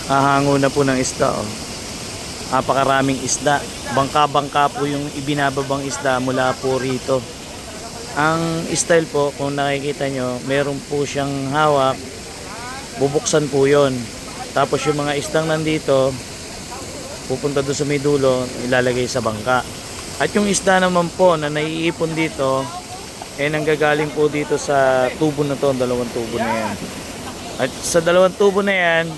Hahango na po ng isda. Oh. Napakaraming isda. Bangka-bangka po yung ibinababang isda mula po rito. Ang style po, kung nakikita nyo, meron po siyang hawak. Bubuksan po yon. Tapos yung mga isdang nandito, pupunta doon sa may dulo, ilalagay sa bangka. At yung isda naman po na naiipon dito, nanggagaling po dito sa tubo na to, dalawang tubo na yan. At sa dalawang tubo na yan,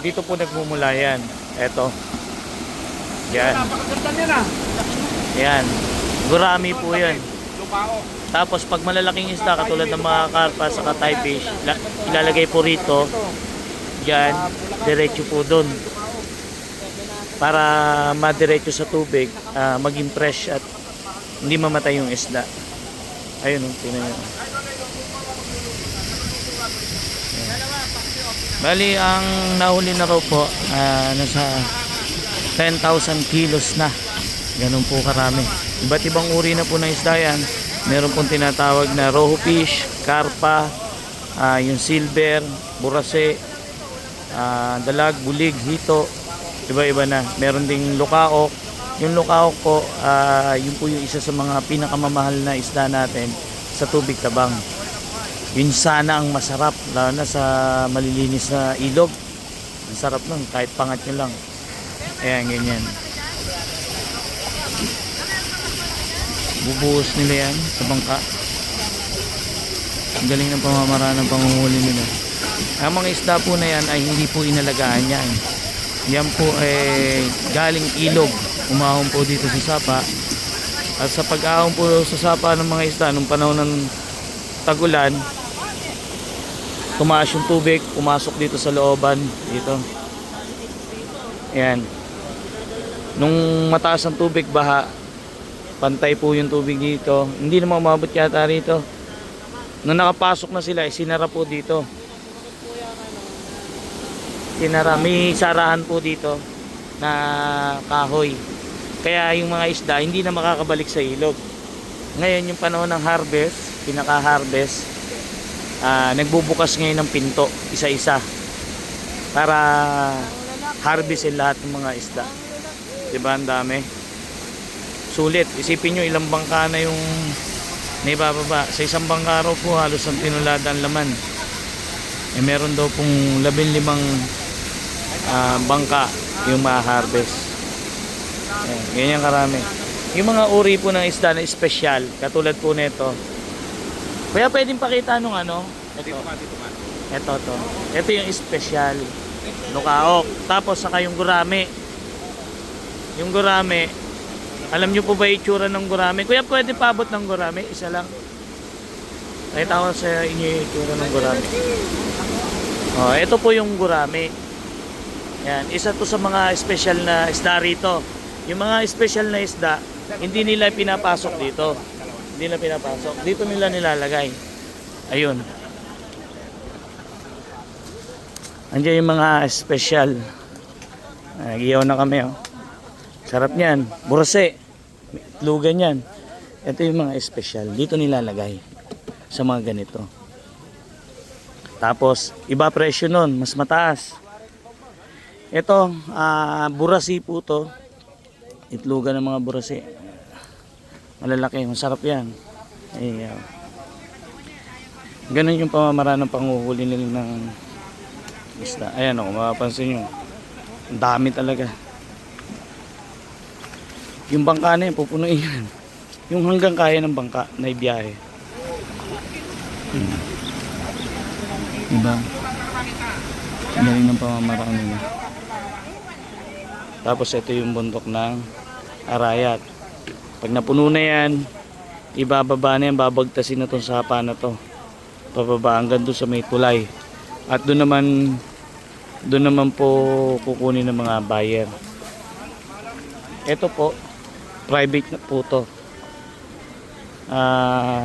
dito po nagmumula yan. Eto. Yan. Yan. Gurami po yan. Tapos pag malalaking isda katulad ng mga karpa sa Thai fish, ilalagay po rito. Yan. Diretso po doon. Para madiretso sa tubig, maging fresh at hindi mamatay yung isda. Ayun, tingnan nyo. Bali, ang nahuli na raw po, nasa 10,000 kilos na. Ganun po karami. Iba't ibang uri na po ng isda yan. Meron pong tinatawag na rohu fish, karpa, yung silver, burase, dalag, bulig, hito. Iba-iba na. Meron ding lukaok. Yung lukaok po, yun po yung isa sa mga pinakamamahal na isda natin sa tubig tabang. Yun sana ang masarap, lalo na sa malilinis na ilog. Ang sarap nun, kahit pangat nyo lang. Ayan, ganyan. Bubuhos nila yan sa bangka. Ang galing ng pamamaraan ng pangunghuli nila. Ang mga isda po na yan ay hindi po inalagaan yan. Yan po ay galing ilog. Umahon po dito sa sapa. At sa pag-ahon po sa sapa ng mga isda nung panahon ng tagulan, tumaas yung tubig, pumasok dito sa looban dito. Ayan. Nung mataas ang tubig, baha, pantay po yung tubig dito. Hindi naman umabot yata rito. Nung nakapasok na sila, sinara po dito. Sinara, may sarahan po dito na kahoy. Kaya yung mga isda hindi na makakabalik sa ilog. Ngayon yung panahon ng harvest, pinaka-harvest, nagbubukas ngayon ng pinto isa-isa para harvestin lahat ng mga isda. Diba, ang dami. Sulit, isipin nyo ilang bangka na yung naibababa. Sa isang bangka raw po halos ang tinulada ang laman. Meron daw pong 15 bangka yung ma-harvest. Ganyan karami. Yung mga uri po ng isda na espesyal, katulad po nito. Kaya pwedeng pakita nung ano? Ito to. Ito yung espesyal. Lukaok. Tapos saka yung gurame. Yung gurame, alam nyo po ba itsura ng gurame? Kuya, pwede paabot ng gurame? Isa lang. Nakita ko sa inyo yung itsura ng gurame. Ito po yung gurame. Yan, isa to sa mga special na isda rito. Yung mga special na isda, hindi nila pinapasok dito. Hindi nila pinapasok. Dito nila nilalagay. Ayun. Andiyan yung mga special. Nagiyaw na kami, oh. Sarap niyan. Burase. Lugan yan. Ito yung mga special. Dito nilalagay. Sa mga ganito. Tapos, iba presyo nun. Mas mataas. Ito, burasi po to. Itlugan ng mga burasi. Malalaki. Masarap yan. Ayan. Ganun yung pamamaraan ng panghuhuli nila ng isda. Ayan o, mapapansin nyo. Ang dami talaga. Yung bangka na yan, pupunuin yan. Yung hanggang kaya ng bangka na ibiyahe. Diba? Ang galing ng pamamaraan nila. Tapos ito yung bundok ng Arayat. Pag napuno na yan, ibababa na yan, babagtasin na itong sapa na to. Pababa hanggang doon sa may tulay. At doon naman po kukunin ng mga buyer. Ito po, private na po to.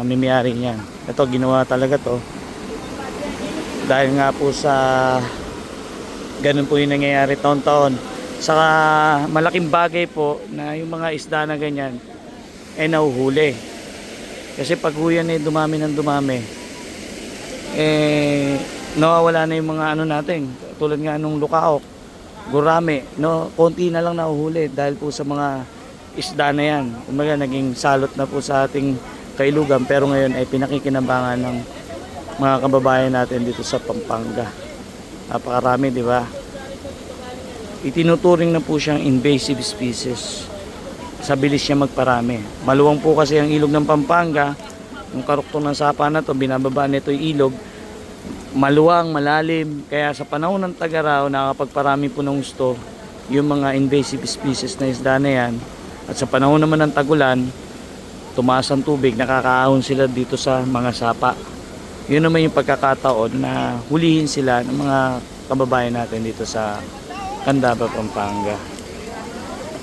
Mimiyari niyan. Ito, ginawa talaga to. Dahil nga po sa ganun po yung nangyayari taon-taon. Saka malaking bagay po na yung mga isda na ganyan nahuhuli. Kasi pag huyan dumami ng dumami, nawawala na yung mga ano natin, katulad nga nung lukaok, gurame, no, konti na lang nahuhuli dahil po sa mga isda na yan. Kumbaga naging salot na po sa ating kailugan, pero ngayon ay pinakikinabangan ng mga kababayan natin dito sa Pampanga. Napakarami, di ba? Itinuturing na po siyang invasive species sa bilis niya magparami. Maluwang po kasi ang ilog ng Pampanga. Yung karuktong ng sapa na to, binababa nito yung ilog, maluwang, malalim, kaya sa panahon ng tag-araw nakakapagparami po ng gusto yung mga invasive species na isda na yan. At sa panahon naman ng tagulan, tumaas ang tubig, nakakaahon sila dito sa mga sapa. Yun naman yung pagkakataon na hulihin sila ng mga kababayan natin dito sa Candaba, Pampanga.